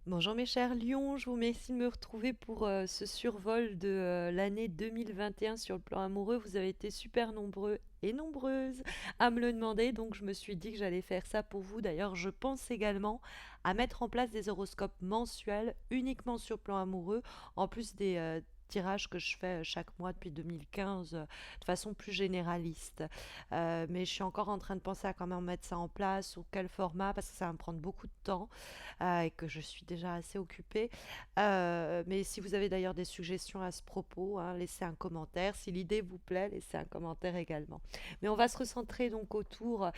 Bonjour mes chers lions, je vous remercie de me retrouver pour ce survol de l'année 2021 sur le plan amoureux. Vous avez été super nombreux et nombreuses à me le demander, donc je me suis dit que j'allais faire ça pour vous. D'ailleurs, je pense également à mettre en place des horoscopes mensuels uniquement sur le plan amoureux, en plus des tirages que je fais chaque mois depuis 2015 de façon plus généraliste. Mais je suis encore en train de penser à comment mettre ça en place ou quel format, parce que ça va me prendre beaucoup de temps et que je suis déjà assez occupée. Mais si vous avez d'ailleurs des suggestions à ce propos, hein, laissez un commentaire. Si l'idée vous plaît, laissez un commentaire également. Mais on va se recentrer donc autour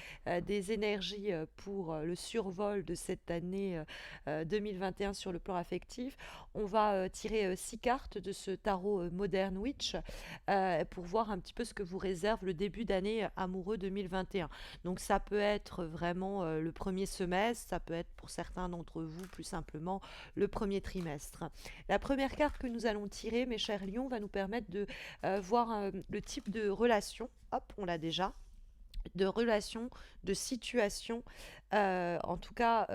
des énergies pour le survol de cette année 2021 sur le plan affectif. On va tirer 6 cartes de ce tarot Modern Witch pour voir un petit peu ce que vous réserve le début d'année amoureux 2021. Donc ça peut être vraiment le premier semestre, ça peut être pour certains d'entre vous plus simplement le premier trimestre. La première carte que nous allons tirer, mes chers lions, va nous permettre de voir le type de relation. Hop, on l'a déjà de relations, de situations, en tout cas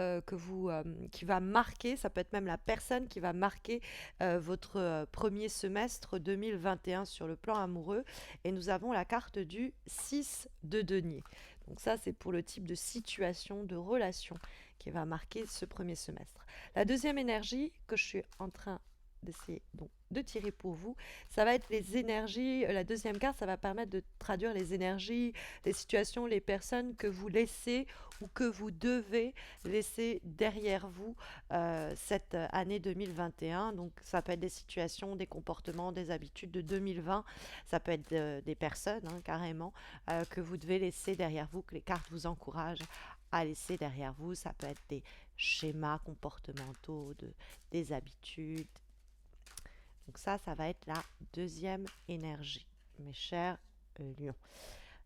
qui va marquer, ça peut être même la personne qui va marquer votre premier semestre 2021 sur le plan amoureux. Et nous avons la carte du 6 de denier. Donc ça, c'est pour le type de situation, de relation qui va marquer ce premier semestre. La deuxième énergie que je suis en train d'essayer donc de tirer pour vous, ça va être les énergies. La deuxième carte, ça va permettre de traduire les énergies, les situations, les personnes que vous laissez ou que vous devez laisser derrière vous cette année 2021. Donc ça peut être des situations, des comportements, des habitudes de 2020. Ça peut être des personnes carrément que vous devez laisser derrière vous, que les cartes vous encouragent à laisser derrière vous. Ça peut être des schémas comportementaux, des habitudes. Donc ça va être la deuxième énergie, mes chers lions.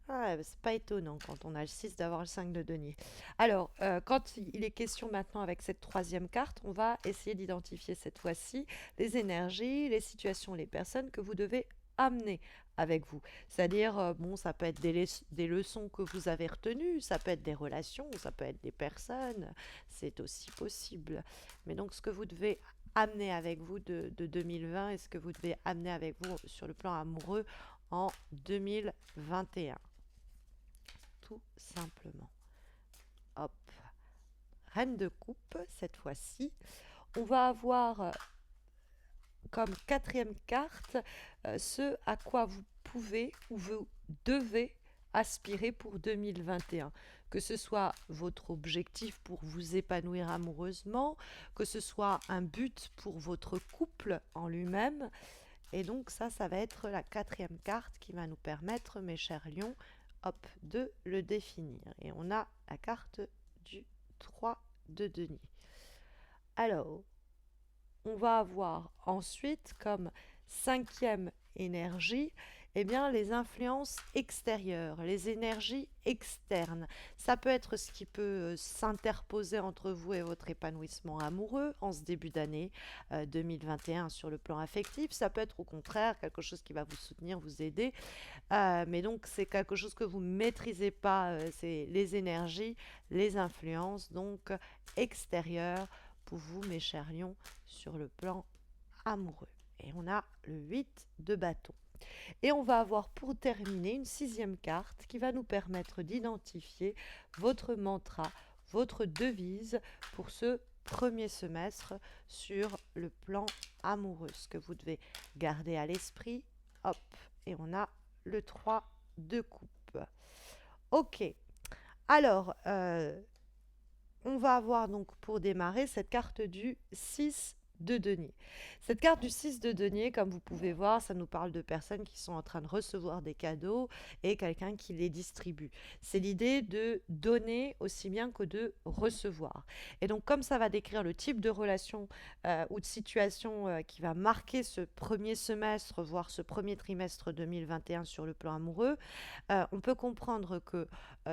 Ah, c'est pas étonnant quand on a le 6 d'avoir le 5 de denier. Alors, quand il est question maintenant avec cette troisième carte, on va essayer d'identifier cette fois-ci les énergies, les situations, les personnes que vous devez amener avec vous. C'est-à-dire, bon, ça peut être des leçons que vous avez retenues, ça peut être des relations, ça peut être des personnes, c'est aussi possible. Mais donc, ce que vous devez amener avec vous de 2020 et ce que vous devez amener avec vous sur le plan amoureux en 2021 tout simplement. Hop, reine de coupe cette fois-ci. On va avoir comme quatrième carte ce à quoi vous pouvez ou vous devez aspirer pour 2021. Que ce soit votre objectif pour vous épanouir amoureusement, que ce soit un but pour votre couple en lui-même. Et donc ça va être la quatrième carte qui va nous permettre, mes chers lions, hop, de le définir. Et on a la carte du 3 de denier. Alors, on va avoir ensuite comme cinquième énergie, eh bien, les influences extérieures, les énergies externes. Ça peut être ce qui peut s'interposer entre vous et votre épanouissement amoureux en ce début d'année 2021 sur le plan affectif. Ça peut être au contraire quelque chose qui va vous soutenir, vous aider. Mais donc, c'est quelque chose que vous ne maîtrisez pas. C'est les énergies, les influences, donc extérieures pour vous, mes chers lions, sur le plan amoureux. Et on a le 8 de bâton. Et on va avoir pour terminer une sixième carte qui va nous permettre d'identifier votre mantra, votre devise pour ce premier semestre sur le plan amoureux. Ce que vous devez garder à l'esprit. Hop, et on a le 3 de coupe. Ok, alors on va avoir donc pour démarrer cette carte du 6 de denier. Cette carte du 6 de denier, comme vous pouvez voir, ça nous parle de personnes qui sont en train de recevoir des cadeaux et quelqu'un qui les distribue. C'est l'idée de donner aussi bien que de recevoir. Et donc comme ça va décrire le type de relation ou de situation qui va marquer ce premier semestre, voire ce premier trimestre 2021 sur le plan amoureux, on peut comprendre que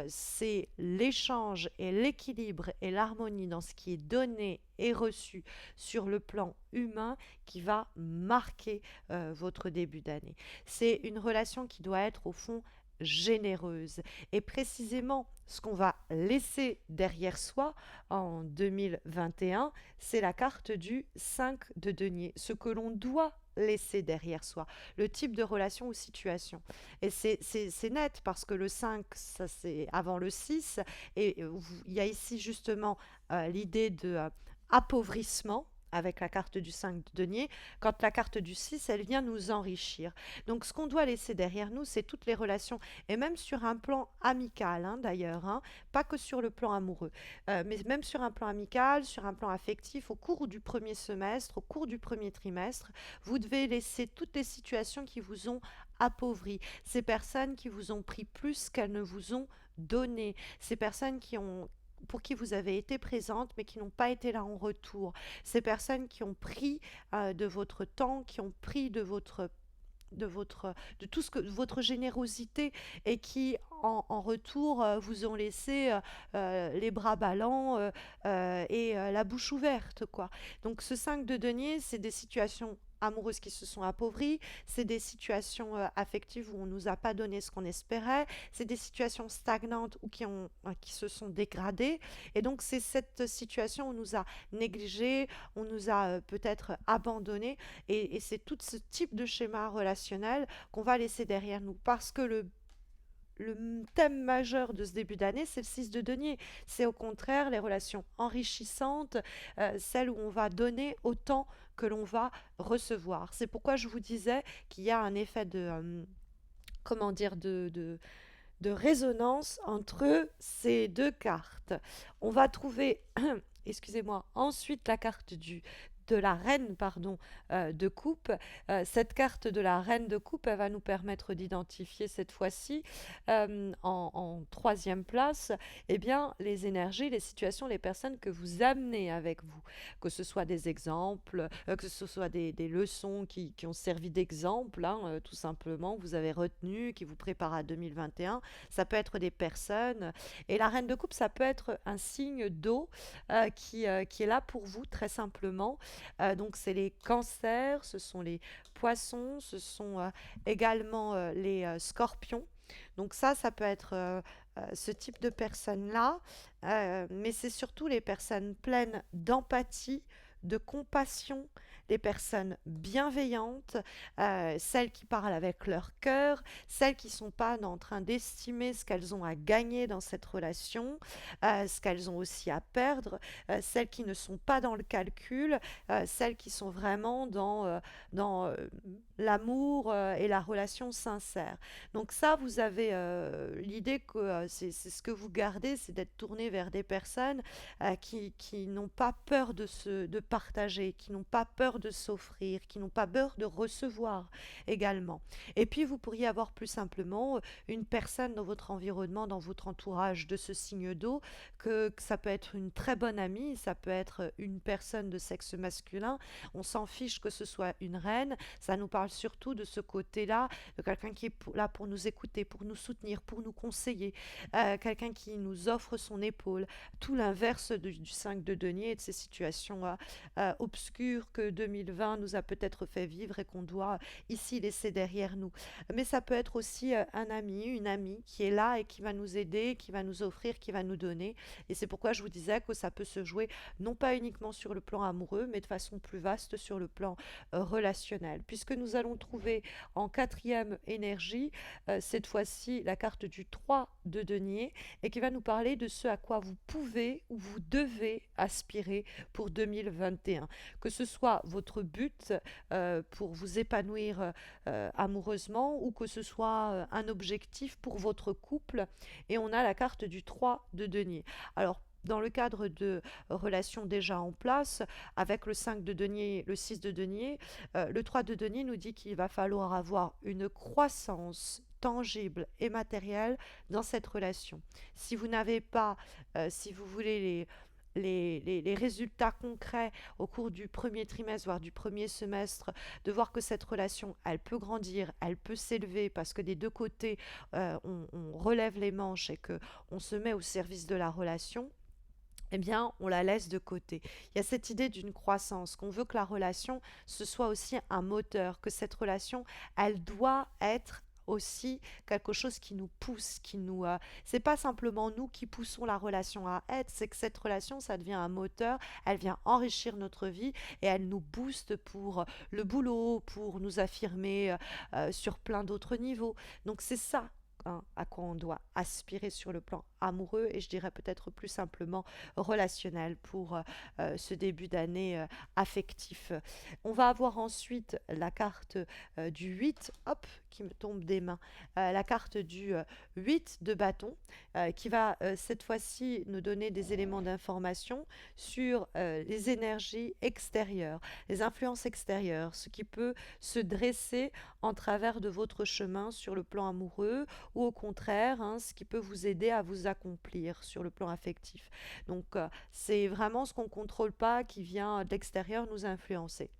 c'est l'échange et l'équilibre et l'harmonie dans ce qui est donné et reçu sur le plan humain qui va marquer votre début d'année. C'est une relation qui doit être au fond généreuse. Et précisément, ce qu'on va laisser derrière soi en 2021, c'est la carte du 5 de denier, ce que l'on doit laisser derrière soi, le type de relation ou situation. Et c'est net parce que le 5, ça c'est avant le 6, et il y a ici justement l'idée de appauvrissement avec la carte du 5 de denier, quand la carte du 6, elle vient nous enrichir. Donc ce qu'on doit laisser derrière nous, c'est toutes les relations, et même sur un plan amical hein, d'ailleurs, hein, pas que sur le plan amoureux, mais même sur un plan amical, sur un plan affectif, au cours du premier semestre, au cours du premier trimestre, vous devez laisser toutes les situations qui vous ont appauvri, ces personnes qui vous ont pris plus qu'elles ne vous ont donné, ces personnes qui ont pour qui vous avez été présente mais qui n'ont pas été là en retour, ces personnes qui ont pris de votre temps, qui ont pris de votre de tout ce que de votre générosité et qui en retour vous ont laissé les bras ballants et la bouche ouverte quoi. Donc ce 5 de denier, c'est des situations amoureuses qui se sont appauvries, c'est des situations affectives où on nous a pas donné ce qu'on espérait, c'est des situations stagnantes ou qui se sont dégradées et donc c'est cette situation où on nous a négligés, on nous a peut-être abandonnés et c'est tout ce type de schéma relationnel qu'on va laisser derrière nous parce que le thème majeur de ce début d'année, c'est le 6 de denier. C'est au contraire les relations enrichissantes, celles où on va donner autant que l'on va recevoir. C'est pourquoi je vous disais qu'il y a un effet de, comment dire, de résonance entre ces deux cartes. On va trouver, excusez-moi, ensuite la carte de la reine pardon, de coupe. Cette carte de la reine de coupe, elle va nous permettre d'identifier cette fois-ci en troisième place eh bien, les énergies, les situations, les personnes que vous amenez avec vous. Que ce soit des exemples, que ce soit des leçons qui ont servi d'exemple, hein, tout simplement, vous avez retenu, qui vous préparent à 2021. Ça peut être des personnes. Et la reine de coupe, ça peut être un signe d'eau qui est là pour vous, très simplement. Donc, c'est les cancers, ce sont les poissons, ce sont également les scorpions. Donc ça peut être ce type de personnes-là, mais c'est surtout les personnes pleines d'empathie, de compassion, les personnes bienveillantes, celles qui parlent avec leur cœur, celles qui ne sont pas en train d'estimer ce qu'elles ont à gagner dans cette relation, ce qu'elles ont aussi à perdre, celles qui ne sont pas dans le calcul, celles qui sont vraiment dans l'amour et la relation sincère. Donc ça, vous avez l'idée que c'est ce que vous gardez, c'est d'être tourné vers des personnes qui n'ont pas peur de partager, qui n'ont pas peur de s'offrir, qui n'ont pas peur de recevoir également. Et puis, vous pourriez avoir plus simplement une personne dans votre environnement, dans votre entourage de ce signe d'eau, que ça peut être une très bonne amie, ça peut être une personne de sexe masculin. On s'en fiche que ce soit une reine, ça nous parle surtout de ce côté-là, de quelqu'un qui est là pour nous écouter, pour nous soutenir, pour nous conseiller, quelqu'un qui nous offre son épaule, tout l'inverse du 5 de denier et de ces situations obscures que 2020 nous a peut-être fait vivre et qu'on doit ici laisser derrière nous. Mais ça peut être aussi un ami, une amie qui est là et qui va nous aider, qui va nous offrir, qui va nous donner. Et c'est pourquoi je vous disais que ça peut se jouer non pas uniquement sur le plan amoureux, mais de façon plus vaste sur le plan relationnel. Puisque nous allons trouver en quatrième énergie, cette fois-ci, la carte du 3 de denier et qui va nous parler de ce à quoi vous pouvez ou vous devez aspirer pour 2021. Que ce soit votre but pour vous épanouir amoureusement ou que ce soit un objectif pour votre couple. Et on a la carte du 3 de denier. Alors, dans le cadre de relations déjà en place, avec le 5 de denier, le 6 de denier, le 3 de denier nous dit qu'il va falloir avoir une croissance tangible et matérielle dans cette relation. Si vous n'avez pas, si vous voulez les résultats concrets au cours du premier trimestre, voire du premier semestre, de voir que cette relation, elle peut grandir, elle peut s'élever, parce que des deux côtés, on relève les manches et qu'on se met au service de la relation, eh bien, on la laisse de côté. Il y a cette idée d'une croissance, qu'on veut que la relation, ce soit aussi un moteur, que cette relation, elle doit être aussi quelque chose qui nous pousse, c'est pas simplement nous qui poussons la relation à être, c'est que cette relation, ça devient un moteur, elle vient enrichir notre vie et elle nous booste pour le boulot, pour nous affirmer sur plein d'autres niveaux. Donc c'est ça, hein, à quoi on doit aspirer sur le plan amoureux et je dirais peut-être plus simplement relationnel pour ce début d'année affectif. On va avoir ensuite la carte du 8, hop, qui me tombe des mains, la carte du 8 de bâton, qui va cette fois-ci nous donner des éléments d'information sur les énergies extérieures, les influences extérieures, ce qui peut se dresser en travers de votre chemin sur le plan amoureux ou au contraire, hein, ce qui peut vous aider à vous accomplir sur le plan affectif. Donc, c'est vraiment ce qu'on ne contrôle pas qui vient de l'extérieur nous influencer.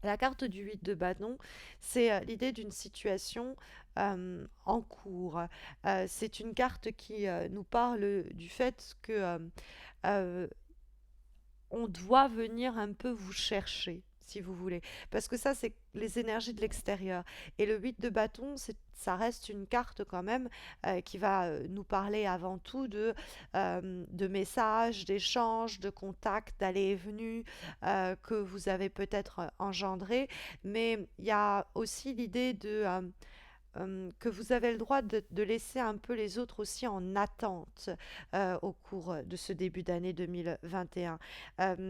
La carte du 8 de bâton, c'est l'idée d'une situation en cours. C'est une carte qui nous parle du fait que euh, on doit venir un peu vous chercher, si vous voulez. Parce que ça, c'est les énergies de l'extérieur. Et le 8 de bâton, ça reste une carte quand même qui va nous parler avant tout de messages, d'échanges, de contacts, d'allées et venues que vous avez peut-être engendrés. Mais il y a aussi l'idée que vous avez le droit de laisser un peu les autres aussi en attente au cours de ce début d'année 2021.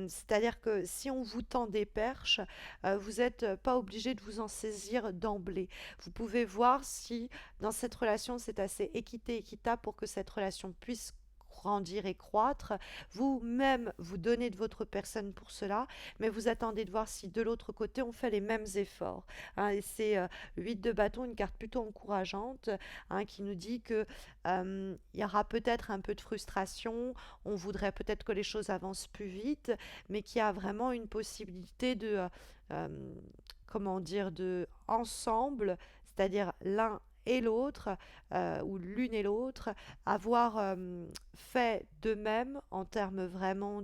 C'est-à-dire que si on vous tend des perches, vous n'êtes pas obligé de vous en saisir d'emblée. Vous pouvez voir si dans cette relation c'est assez équitable pour que cette relation puisse grandir et croître. Vous-même, vous donnez de votre personne pour cela, mais vous attendez de voir si de l'autre côté on fait les mêmes efforts, hein. Et c'est 8 de bâton, une carte plutôt encourageante, hein, qui nous dit que il y aura peut-être un peu de frustration, on voudrait peut-être que les choses avancent plus vite, mais qu'il y a vraiment une possibilité euh, comment dire, de ensemble, c'est-à-dire l'un et l'autre, ou l'une et l'autre, avoir fait de même en termes vraiment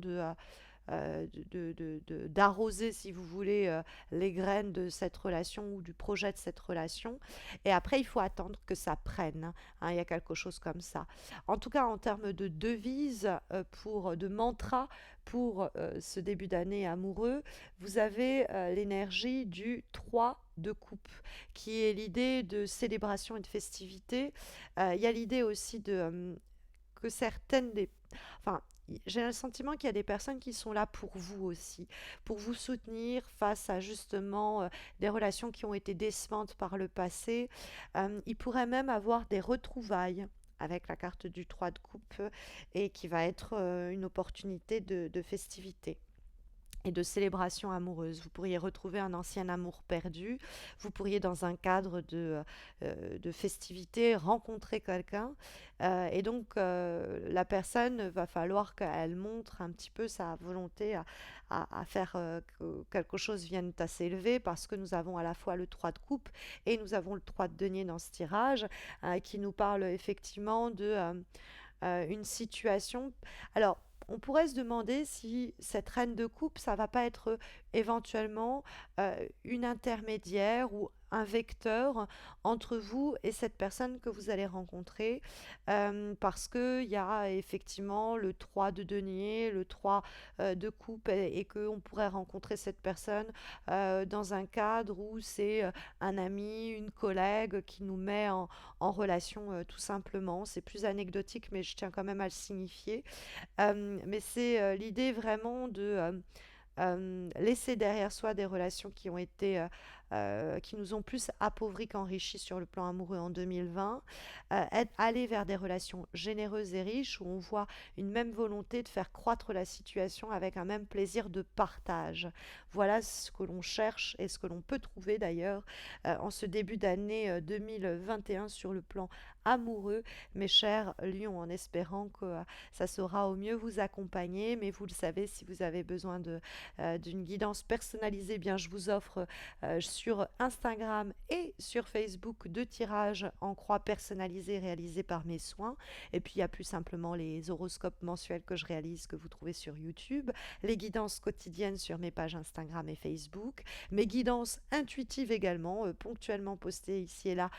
d'arroser, si vous voulez, les graines de cette relation ou du projet de cette relation. Et après, il faut attendre que ça prenne, hein, il y a quelque chose comme ça. En tout cas, en termes de devise, de mantra pour ce début d'année amoureux, vous avez l'énergie du 3 de coupe, qui est l'idée de célébration et de festivité. Il y a l'idée aussi que certaines des... Enfin, j'ai le sentiment qu'il y a des personnes qui sont là pour vous aussi, pour vous soutenir face à justement des relations qui ont été décevantes par le passé. Il pourrait même avoir des retrouvailles avec la carte du 3 de coupe et qui va être une opportunité de festivité et de célébration amoureuse. Vous pourriez retrouver un ancien amour perdu, vous pourriez dans un cadre de festivité rencontrer quelqu'un et donc la personne va falloir qu'elle montre un petit peu sa volonté à faire que quelque chose vienne à s'élever parce que nous avons à la fois le 3 de coupe et nous avons le 3 de denier dans ce tirage qui nous parle effectivement de une situation. Alors, on pourrait se demander si cette reine de coupe, ça va pas être éventuellement une intermédiaire ou un vecteur entre vous et cette personne que vous allez rencontrer parce qu'il y a effectivement le 3 de denier, le 3 de coupe et qu'on pourrait rencontrer cette personne dans un cadre où c'est un ami, une collègue qui nous met en relation tout simplement. C'est plus anecdotique mais je tiens quand même à le signifier. Mais c'est l'idée vraiment de laisser derrière soi des relations qui ont été qui nous ont plus appauvris qu'enrichis sur le plan amoureux en 2020, aller vers des relations généreuses et riches où on voit une même volonté de faire croître la situation avec un même plaisir de partage. Voilà ce que l'on cherche et ce que l'on peut trouver d'ailleurs en ce début d'année 2021 sur le plan amoureux, mes chers lions, en espérant que ça saura au mieux vous accompagner. Mais vous le savez, si vous avez besoin d'une guidance personnalisée, bien je vous offre sur Instagram et sur Facebook 2 tirages en croix personnalisés réalisés par mes soins. Et puis il y a plus simplement les horoscopes mensuels que je réalise que vous trouvez sur YouTube, les guidances quotidiennes sur mes pages Instagram et Facebook, mes guidances intuitives également, ponctuellement postées ici et là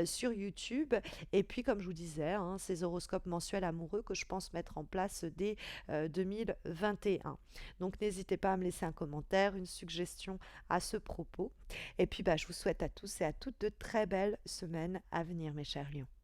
sur YouTube. Et puis comme je vous disais, hein, ces horoscopes mensuels amoureux que je pense mettre en place dès 2021. Donc n'hésitez pas à me laisser un commentaire, une suggestion à ce propos. Et puis je vous souhaite à tous et à toutes de très belles semaines à venir, mes chers lions.